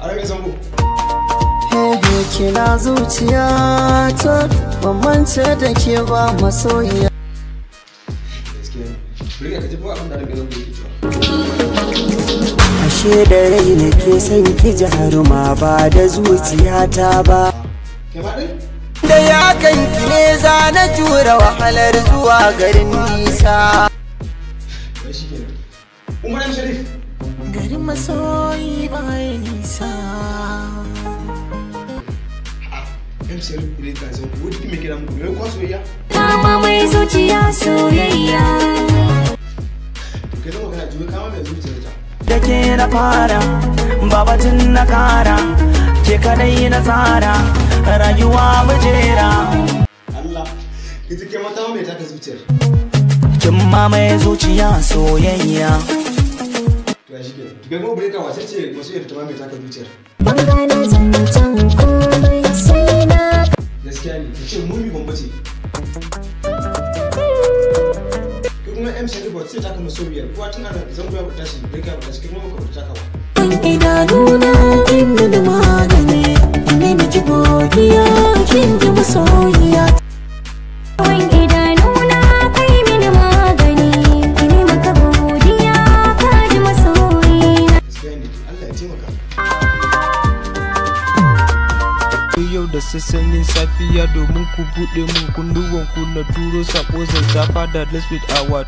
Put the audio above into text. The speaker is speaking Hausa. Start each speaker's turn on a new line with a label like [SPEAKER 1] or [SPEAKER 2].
[SPEAKER 1] Arabe zango.
[SPEAKER 2] Kina zuciyata ban mance da ke ba masoyiya.
[SPEAKER 1] Gaskiya ka ji ba abin da Arabe zango yake cewa.
[SPEAKER 2] Ashe da rai nake son ki jaruma ba da zuciyata ba. Da ya kanki ne za na tura wahalar zuwa garin nisa.
[SPEAKER 1] Umar Sharif.
[SPEAKER 2] Garin masoyi ba ya nisa.
[SPEAKER 1] Sharif ne ka zo wani me kira mu ne ko soyayya?
[SPEAKER 3] Kama mai zuciya soyayya.
[SPEAKER 1] To kai zama kana juye kama mai zuciya.
[SPEAKER 2] Da ke na fara babatin na kara ke kadai na tsara rayuwa mujera.
[SPEAKER 1] Allah ita ke mata mai taka zuciyar.
[SPEAKER 2] Kin mamaye zuciya soyayya.
[SPEAKER 1] To ya shige. To kai kuma bureka wace ce masoyiyar ta mai taka zuciyar?
[SPEAKER 3] Ban gane zancen komai sai na.
[SPEAKER 1] Gaskiya ne ta ce mummi bambace. Kuma M Sharif ba sai taka masoyiyar kuwa tun ana zango ya tashi bureka ba tashi kuma ba ta taka ba.
[SPEAKER 3] Idanuna kin da magani ne miki godiya kin ji masoyiya. Idanuna kai mini magani ne maka godiya ka ji masoyiya.
[SPEAKER 1] Gaskiya ne Allah ya taimaka.
[SPEAKER 4] Yau da sassanin safiya domin ku buɗe mun kunduwan ku na turo sako zazzafa da let's with our